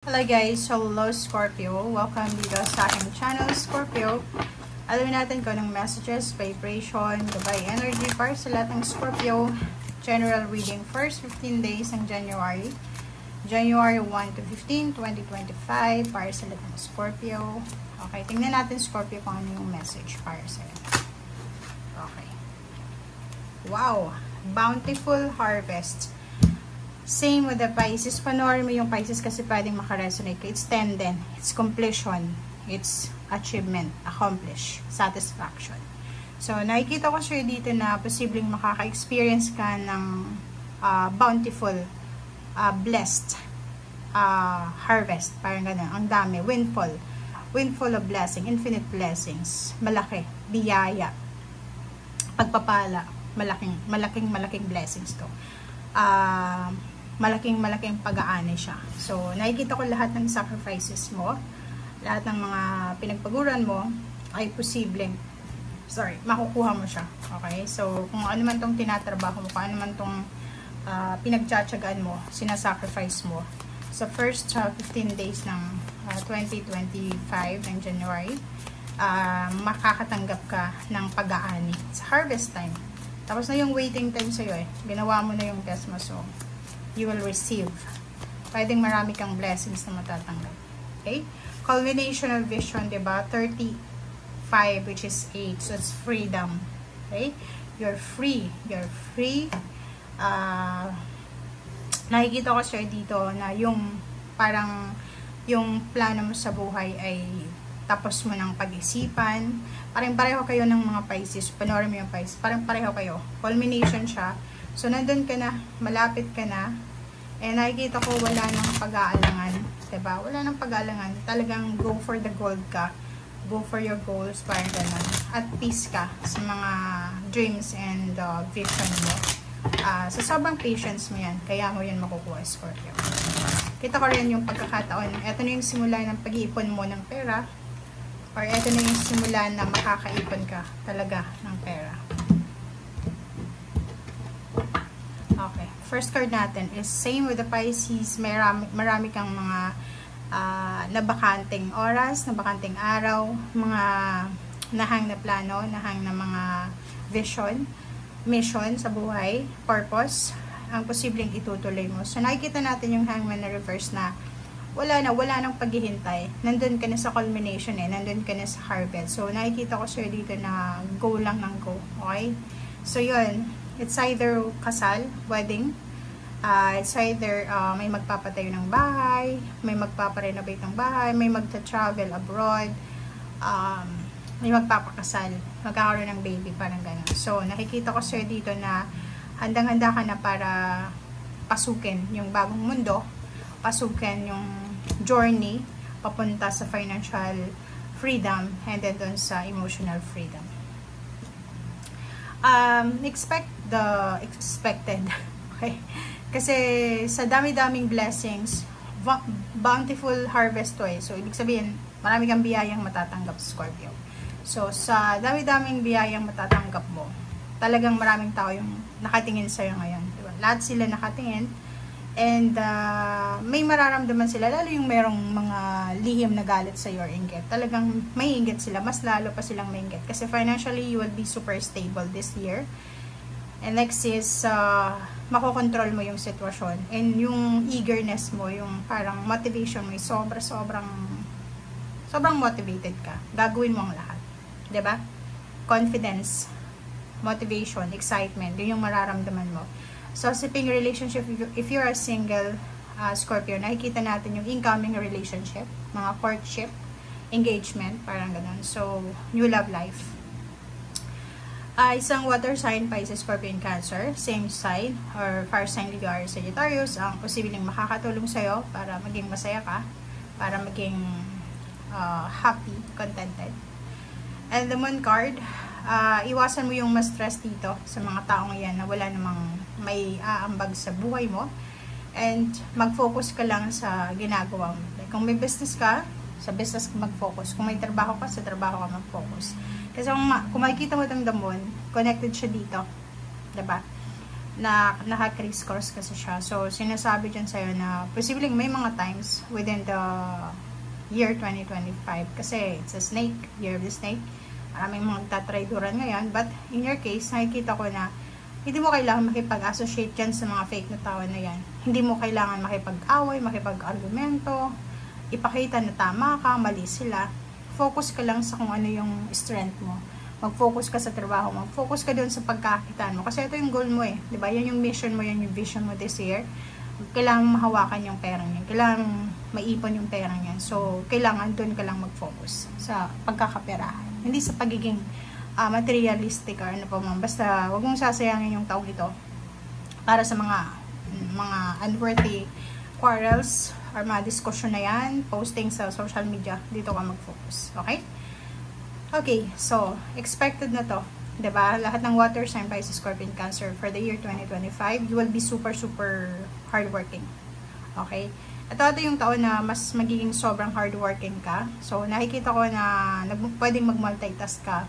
Hello guys, hello Scorpio. Welcome dito sa aking channel Scorpio. Alamin natin kung anong messages, vibration, gabay energy para sa lahat ng Scorpio. General reading first 15 days ng January 1 to 15, 2025 para sa lahat ng Scorpio. Okay, tingnan natin Scorpio kung ano yung message para sa iyo. Okay. Wow, bountiful harvest. Same with the Pisces. Panoorin mo yung Pisces kasi pwedeng makaresonate. It's 10 din. It's completion. It's achievement. Accomplish. Satisfaction. So, nakikita ko siya dito na posibleng makaka-experience ka ng bountiful, blessed harvest. Parang ganun. Ang dami. Windfall. Windfall of blessing. Infinite blessings. Malaki. Biyaya. Pagpapala. Malaking blessings to. Malaking pag-aani siya. So, nakikita ko lahat ng sacrifices mo, lahat ng mga pinagpaguran mo, ay posibleng, makukuha mo siya. Okay? So, kung ano man tong tinatrabaho mo, kung ano man tong pinagtsatsagaan mo, sinasacrifice mo, sa first 15 days ng 2025 ng January, makakatanggap ka ng pag-aani. It's harvest time. Tapos na yung waiting time sa'yo eh. Ginawa mo na yung test mo. So, you will receive. Pwedeng marami kang blessings na matatanggap. Okay? Culmination of vision, diba? 35, which is 8. So, it's freedom. Okay? You're free. You're free. Nakikita ko siya dito na yung parang yung plano mo sa buhay ay tapos mo ng pag-isipan. Parang pareho kayo ng mga Pisces. Panoorin mo yung Pisces. Parang pareho kayo. Culmination siya. So, nandun ka na. Malapit ka na. And nakikita ko wala nang pag-aalangan. Diba? Wala nang pag-aalangan. Talagang go for the gold ka. Go for your goals. Parang ganun. At peace ka sa mga dreams and vision mo. So, sobrang patience mo yan. Kaya mo yan makukuha, Scorpio. Kita ko rin yung pagkakataon. Ito na yung simula ng pag-iipon mo ng pera. Or ito na yung simula na makakaipon ka talaga ng pera. Okay. First card natin is same with the Pisces. Marami kang mga nabakanting oras, nabakanting araw, mga nahang na plano, nahang na mga vision, mission sa buhay, purpose, ang posibleng itutuloy mo. So, nakikita natin yung hangman na reverse na wala nang paghihintay. Nandun ka na sa culmination eh. Nandun ka na sa harvest. So, nakikita ko sir dito na go lang ng go. Okay? So, yun. It's either kasal, wedding. It's either may magpapatayo ng bahay, may magpaparenovate ng bahay, may magta-travel abroad, may magpapakasal, magkakaroon ng baby, parang gano'n. So, nakikita ko sir dito na handang-handa ka na para pasukin yung bagong mundo, pasukin yung journey papunta sa financial freedom and then dun sa emotional freedom. Expect the expected. Okay? Kasi sa dami-daming blessings, bountiful harvest to eh. So, ibig sabihin, marami kang biyayang matatanggap sa Scorpio. So, sa dami-daming biyayang matatanggap mo, talagang maraming tao yung nakatingin sa'yo ngayon. Diba? Lahat sila nakatingin. And may mararamdaman sila, lalo yung merong mga lihim na galit sa your inggit. Talagang may inggit sila, mas lalo pa silang may inggit. Kasi financially, you will be super stable this year. And next is, makokontrol mo yung sitwasyon. And yung eagerness mo, yung parang motivation mo, sobrang motivated ka. Gagawin mo ang lahat. Diba? Confidence, motivation, excitement, yun yung mararamdaman mo. So, sa ping relationship, if you're a single Scorpio, nakikita natin yung incoming relationship, mga courtship, engagement, parang ganun. So, new love life. Isang water sign, Pisces, Scorpio, and Cancer, same sign, or fire sign, Leo, or Sagittarius, ang posibleng makakatulong sa'yo para maging masaya ka, para maging happy, contented. And the moon card, iwasan mo yung ma-stress dito sa mga taong yan na wala namang may aambag sa buhay mo, and mag-focus ka lang sa ginagawa mo. Like, kung may business ka, sa business ka mag-focus. Kung may trabaho ka, sa trabaho ka mag-focus. Kasi kung makikita mo itong damon, connected siya dito. Diba? na naka-criss course kasi siya. So, sinasabi dyan sa'yo na posibleng may mga times within the year 2025 kasi it's a snake, year of the snake. Maraming mga tatrayduran ngayon, but in your case, nakikita ko na hindi mo kailangan makipag-associate dyan sa mga fake na tao na yan. Hindi mo kailangan makipag-away, makipag-argumento, ipakita na tama ka, mali sila. Focus ka lang sa kung ano yung strength mo. Mag-focus ka sa trabaho, mag-focus ka doon sa pagkakitaan mo. Kasi ito yung goal mo eh. Diba? Yan yung mission mo, yan yung vision mo this year. Kailangan mahawakan yung pera niyan. Kailangan maipon yung pera niyan. So, kailangan doon ka lang mag-focus sa pagkakaperahan. Hindi sa pagiging materialistic or ano pa man. Basta, wag mong sasayangin yung taong ito para sa mga unworthy quarrels or mga discussion na yan, posting sa social media. Dito ka mag-focus. Okay? Okay, so, expected na to. Diba? Lahat ng water sign, Pisces, Scorpion, Cancer for the year 2025, you will be super hardworking. Okay? Ito yung taon na mas magiging sobrang hardworking ka. So, nakikita ko na pwedeng mag-multitask ka.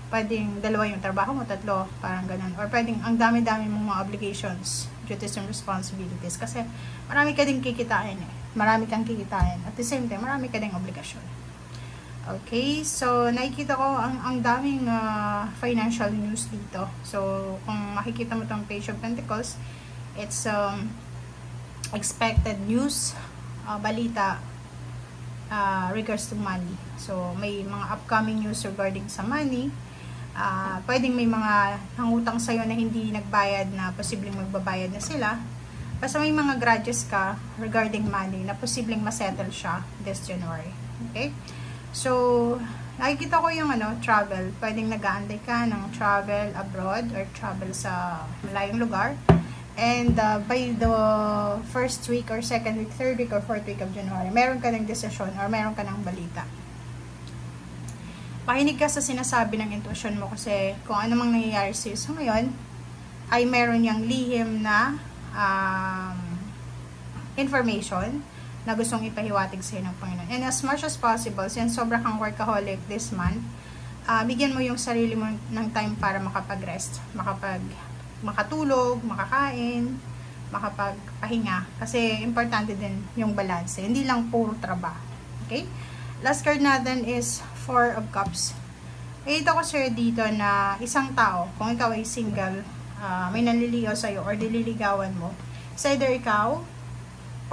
Pwedeng dalawa yung trabaho mo, tatlo, parang ganun. Or pwedeng ang dami-dami mong mga obligations, duties and responsibilities. Kasi marami ka din kikitain eh. Marami kang kikitain. At the same time, marami ka din obligasyon. Okay, so nakikita ko ang daming financial news dito. So, kung makikita mo tong Page of Pentacles, it's expected news, balita regards to money. So, may mga upcoming news regarding sa money. Pwedeng may mga nangutang sa'yo na hindi nagbayad na posibleng magbabayad na sila. Basta may mga grudges ka regarding money na posibleng masettle siya this January. Okay? So, nakikita ko yung travel. Pwedeng nag-aantay ka ng travel abroad or travel sa malayong lugar. And by the first week or second week, third week or fourth week of January, meron ka ng desisyon or meron ka ng balita. Pakinig ka sa sinasabi ng intuition mo kasi kung ano mang nangyayari sa'yo sa ngayon, ay meron niyang lihim na information na gustong ipahiwatig sa'yo ng Panginoon. And as much as possible, since sobra kang workaholic this month, bigyan mo yung sarili mo ng time para makapag-rest, makatulog, makakain, makapagpahinga. Kasi importante din yung balance. Hindi lang puro trabaho. Okay? Last card natin is Four of Cups. Ito ko sir dito na isang tao, kung ikaw ay single, may nanliligaw sa'yo or dililigawan mo, it's either ikaw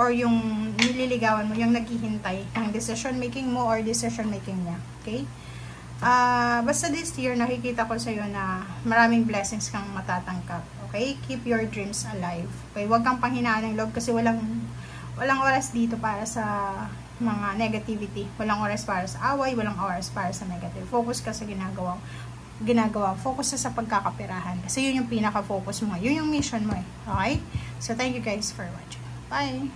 or yung nililigawan mo, yung naghihintay ng decision making mo or decision making niya. Okay? Basta this year, nakikita ko sa'yo na maraming blessings kang matatanggap. Okay? Keep your dreams alive. Okay? Huwag kang panghinaan ng loob kasi walang oras dito para sa mga negativity. Walang oras para sa away, walang oras para sa negative. Focus ka sa ginagawa. Focus sa pagkakapirahan. Kasi yun yung pinaka-focus mo. Yun yung mission mo eh. Okay? So, thank you guys for watching. Bye!